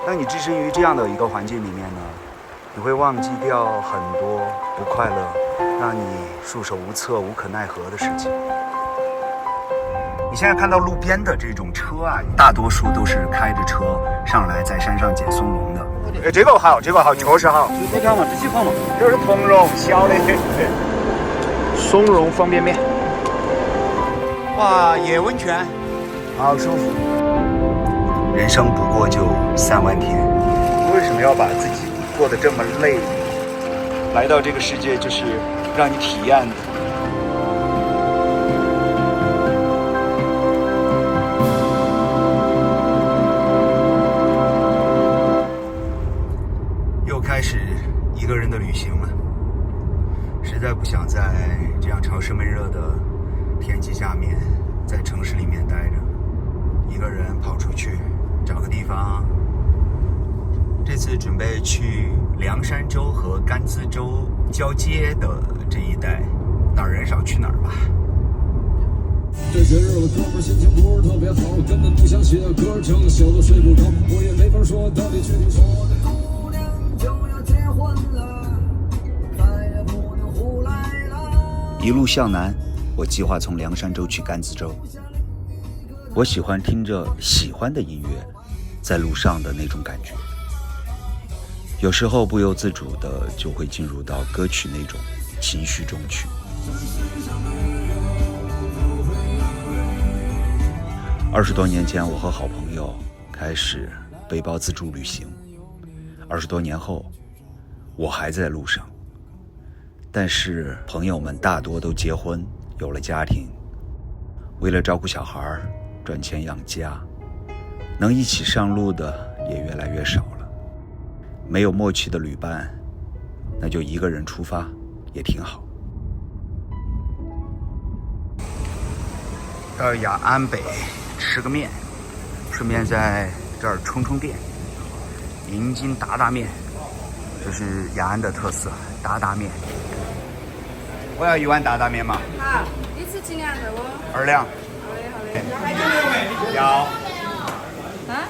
当你置身于这样的一个环境里面呢，你会忘记掉很多不快乐，让你束手无策、无可奈何的事情。你现在看到路边的这种车啊，大多数都是开着车上来在山上捡松茸的。这个好，确实好。这条嘛，这几款嘛，这是桐茸，小的。松茸方便面。哇，野温泉，好舒服。人生不过就3万天，为什么要把自己过得这么累？来到这个世界就是让你体验的。又开始一个人的旅行了，实在不想在这样潮湿闷热的天气下面，在城市里面待着，一个人跑出去找个地方。这次准备去凉山州和甘孜州交接的这一带，哪儿人少去哪儿吧。这些日子哥们心情不是特别好，根本不想写歌，整宿都睡不着，我也没法说到底具体说。姑娘就要结婚了，再也不能胡来了。一路向南，我计划从凉山州去甘孜州。我喜欢听着喜欢的音乐，在路上的那种感觉。有时候不由自主的就会进入到歌曲那种情绪中去。20多年前，我和好朋友开始背包自助旅行。20多年后，我还在路上，但是朋友们大多都结婚，有了家庭，为了照顾小孩，赚钱养家，能一起上路的也越来越少了。没有默契的旅伴，那就一个人出发也挺好。到雅安北吃个面，顺便在这儿充电。银筋达达面，这是雅安的特色，达达面。我要1碗达达面嘛。好，一次几两的哦？2两。好嘞。要。啊？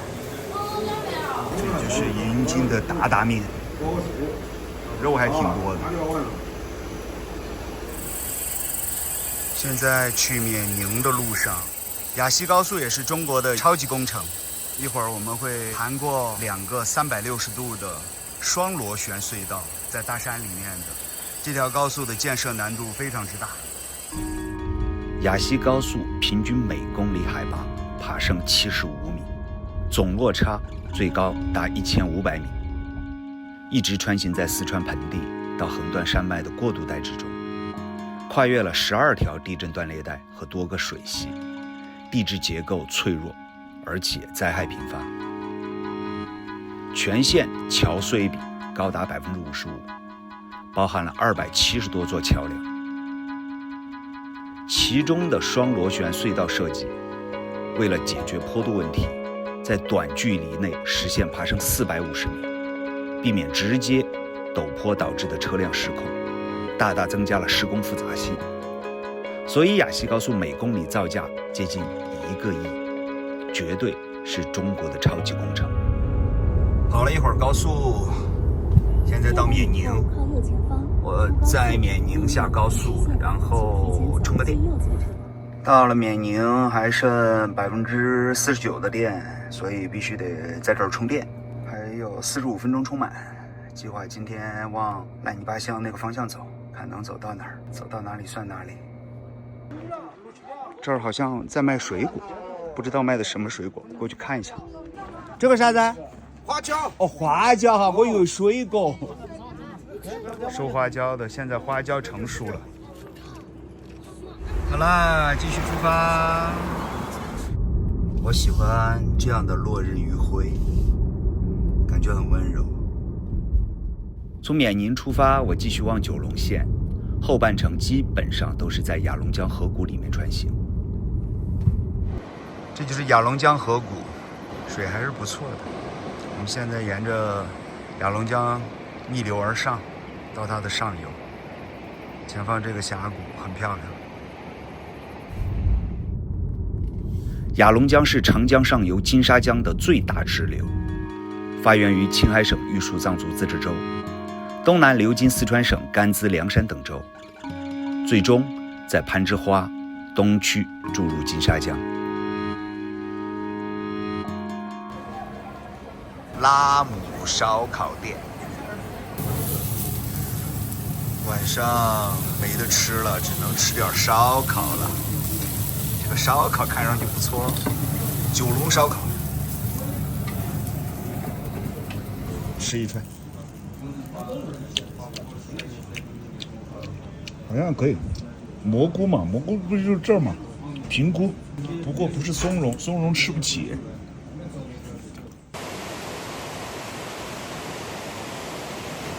这就是银筋的达达面，肉还挺多的。现在去缅宁的路上，雅西高速也是中国的超级工程。一会儿我们会盘过2个360度的双螺旋隧道，在大山里面的这条高速的建设难度非常之大。雅西高速平均每公里海拔爬升75米，总落差最高达1500米，一直穿行在四川盆地到横断山脉的过渡带之中，跨越了12条地震断裂带和多个水系，地质结构脆弱，而且灾害频发。全线桥隧比高达55%，包含了270多座桥梁。其中的双螺旋隧道设计，为了解决坡度问题，在短距离内实现爬升450米，避免直接陡坡导致的车辆失控，大大增加了施工复杂性。所以雅西高速每公里造价接近1个亿，绝对是中国的超级工程。跑了一会儿高速，现在到缅宁，我在缅宁下高速，然后充个电。到了缅宁还剩49%的电，所以必须得在这儿充电，还有45分钟充满。计划今天往烂泥巴乡那个方向走，看能走到哪儿，走到哪里算哪里。这儿好像在卖水果，不知道卖的什么水果，过去看一下。这个啥子？花椒。哦，花椒哈，我以为水果。收花椒的，现在花椒成熟了。好啦，继续出发。我喜欢这样的落日余晖，感觉很温柔。从缅宁出发，我继续往九龙县，后半程基本上都是在雅砻江河谷里面穿行。这就是雅砻江河谷，水还是不错的。我们现在沿着雅砻江逆流而上，到它的上游。前方这个峡谷很漂亮。雅砻江是长江上游金沙江的最大支流，发源于青海省玉树藏族自治州，东南流经四川省甘孜、凉山等州，最终在攀枝花东区注入金沙江。拉姆烧烤店，晚上没得吃了，只能吃点烧烤了。这个烧烤看上去不错，九龙烧烤，吃一串，好像可以。蘑菇嘛，蘑菇不是就是这儿吗？平菇，不过不是松茸，松茸吃不起。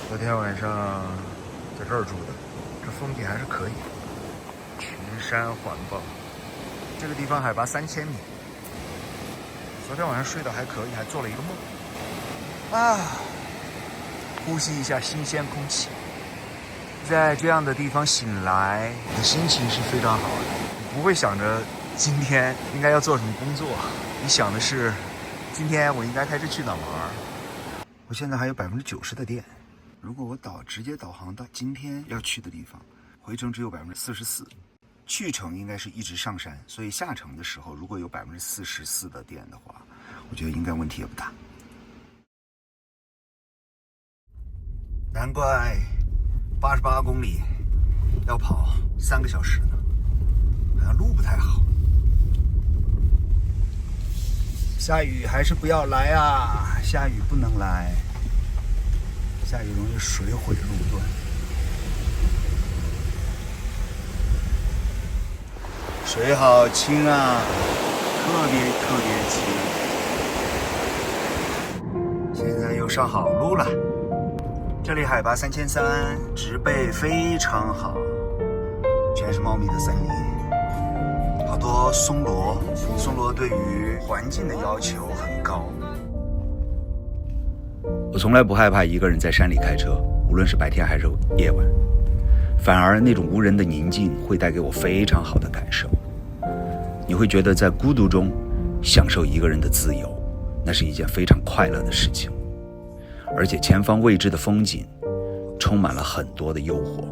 昨天晚上在这儿住的，这风景还是可以。群山环抱，这个地方海拔3000米。昨天晚上睡得还可以，还做了一个梦。啊，呼吸一下新鲜空气，在这样的地方醒来，你的心情是非常好的。你不会想着今天应该要做什么工作，你想的是今天我应该开车去哪玩。我现在还有90%的电。如果我直接导航到今天要去的地方，回程只有44%，去程应该是一直上山，所以下程的时候如果有44%的电的话，我觉得应该问题也不大。难怪88公里要跑3个小时呢，好像路不太好。下雨还是不要来啊，下雨不能来。下雨容易水毁路段，水好清啊，特别清。现在又上好路了，这里海拔3300，植被非常好，全是茂密的森林，好多松萝。松萝对于环境的要求很高。我从来不害怕一个人在山里开车，无论是白天还是夜晚，反而那种无人的宁静会带给我非常好的感受。你会觉得在孤独中享受一个人的自由，那是一件非常快乐的事情。而且前方未知的风景充满了很多的诱惑，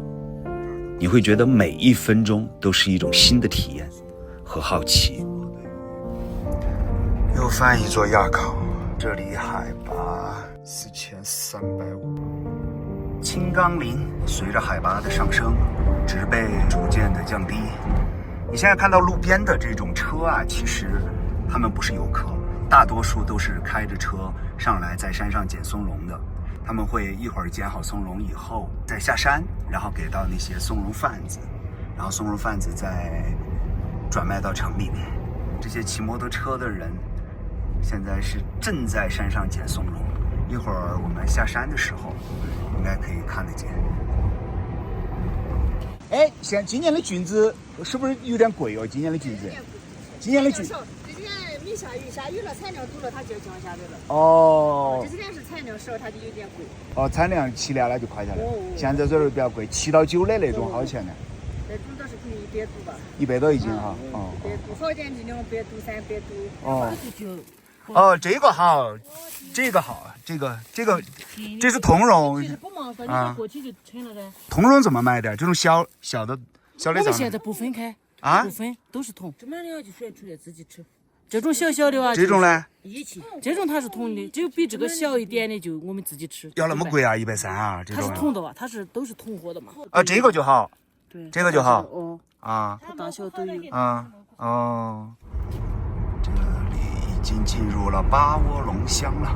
你会觉得每一分钟都是一种新的体验和好奇。又翻一座垭口，这里海拔4350，青冈林随着海拔的上升，植被逐渐的降低。你现在看到路边的这种车啊，其实他们不是游客，大多数都是开着车上来在山上捡松茸的。他们会一会儿捡好松茸以后再下山，然后给到那些松茸贩子，然后松茸贩子再转卖到城里面。这些骑摩托车的人现在是正在山上捡松茸，一会儿我们下山的时候应该可以看得见。哎，今年的菌子是不是有点贵哦？今年的菌子，今年的菌子，这几天没下雨，下雨了产量多了，它就降下来了。哦，这几天是产量少，它就有点贵。哦，产量起来了就快下来了。现在这儿比较贵，7到9的那种好钱呢？这种倒是可能100度吧。100多一斤哈。哦100度，好一点就200度、300度。哦。哦，这个好，这个好，这是桐茸不麻烦，你过去就称了的。桐茸怎么卖的？这种小的我们现在不分开啊，不分，都是桐。这买了就选出来自己吃。这种小小的啊，这种呢？一起，这种它是桐的，只有比这个小一点的就我们自己吃。要那么贵啊？130啊？这种。它是桐的吧？它是都是桐货的嘛。啊，这个就好。对，这个就好。哦。啊。它大小都有。啊哦。这里已经进入了八窝龙乡了。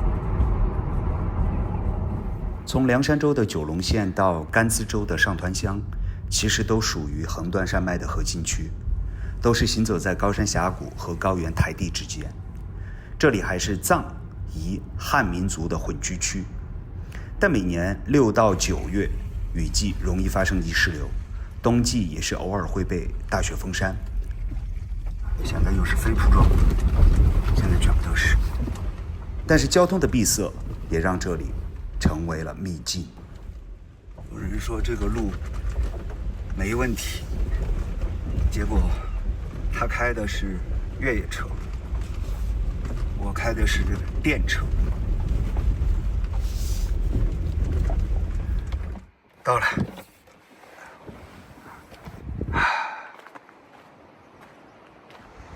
从凉山州的九龙县到甘孜州的上团乡，其实都属于横断山脉的核心区，都是行走在高山峡谷和高原台地之间。这里还是藏、彝、汉民族的混居区，但每年6到9月雨季容易发生泥石流，冬季也是偶尔会被大雪封山。现在又是飞瀑状，现在全部都是。但是交通的闭塞也让这里成为了秘境。有人说这个路没问题，结果他开的是越野车，我开的是电车。到了。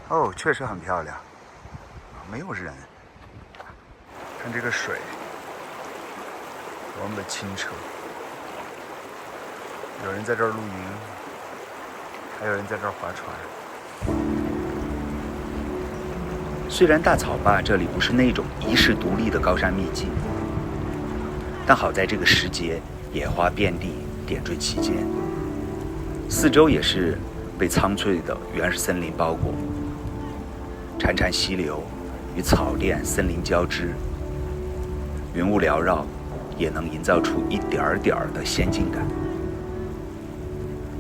哦，确实很漂亮，没有人。看这个水，多么的清澈。有人在这儿露营，还有人在这儿划船。虽然大草坝这里不是那种遗世独立的高山秘境，但好在这个时节野花遍地，点缀其间，四周也是被苍翠的原始森林包裹。潺潺溪流与草甸森林交织，云雾缭绕，也能营造出一点点的仙境感。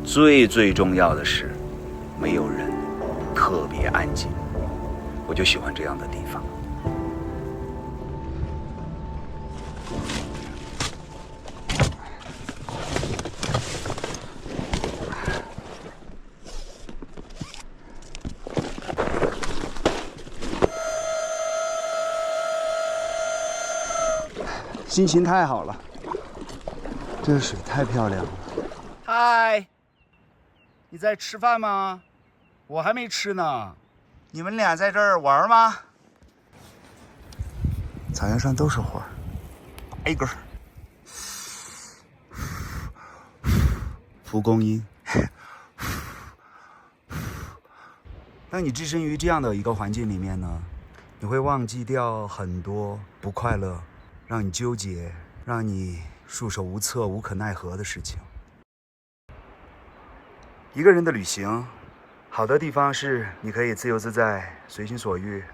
最重要的是，没有人，特别安静，我就喜欢这样的地方。心情太好了，这个水太漂亮了。嗨，你在吃饭吗？我还没吃呢。你们俩在这儿玩吗？草原上都是花，一根。蒲公英。当你置身于这样的一个环境里面呢，你会忘记掉很多不快乐，让你纠结，让你束手无策、无可奈何的事情。一个人的旅行，好的地方是你可以自由自在、随心所欲，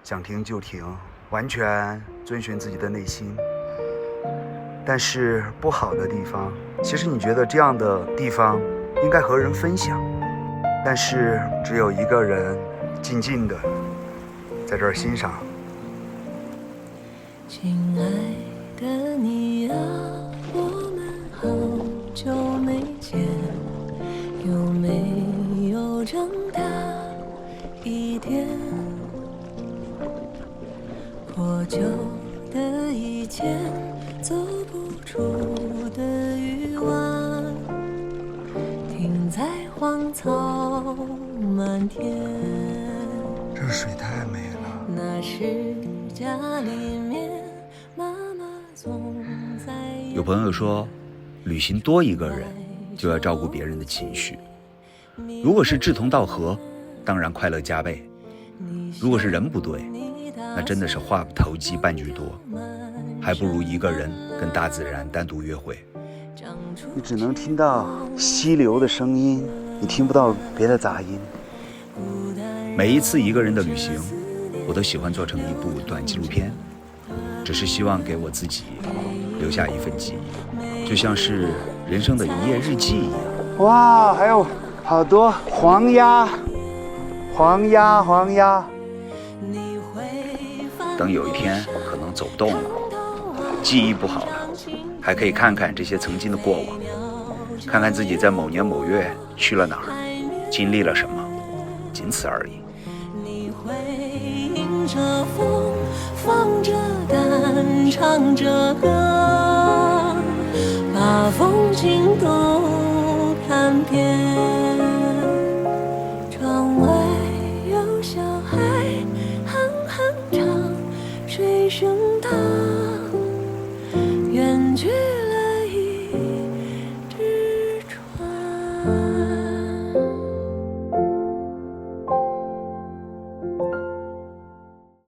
想停就停，完全遵循自己的内心。但是不好的地方，其实你觉得这样的地方应该和人分享，但是只有一个人静静的在这儿欣赏。亲爱的你啊，我们好久没见，有没有长大一点？破旧的一件，走不出的欲望，停在荒草满天。这水太美了。那是家里面妈妈总在。有朋友说，旅行多一个人就要照顾别人的情绪。如果是志同道合，当然快乐加倍；如果是人不对，那真的是话不投机半句多，还不如一个人跟大自然单独约会。你只能听到溪流的声音，你听不到别的杂音。每一次一个人的旅行，我都喜欢做成一部短纪录片，只是希望给我自己留下一份记忆，就像是人生的一页日记一样。哇，还有好多黄鸭。等有一天可能走不动了，记忆不好了，还可以看看这些曾经的过往，看看自己在某年某月去了哪儿，经历了什么，仅此而已。你会迎着风，放着胆，唱着歌，把风景都看遍。窗外有小孩哼哼唱，水声荡，远去了一只船。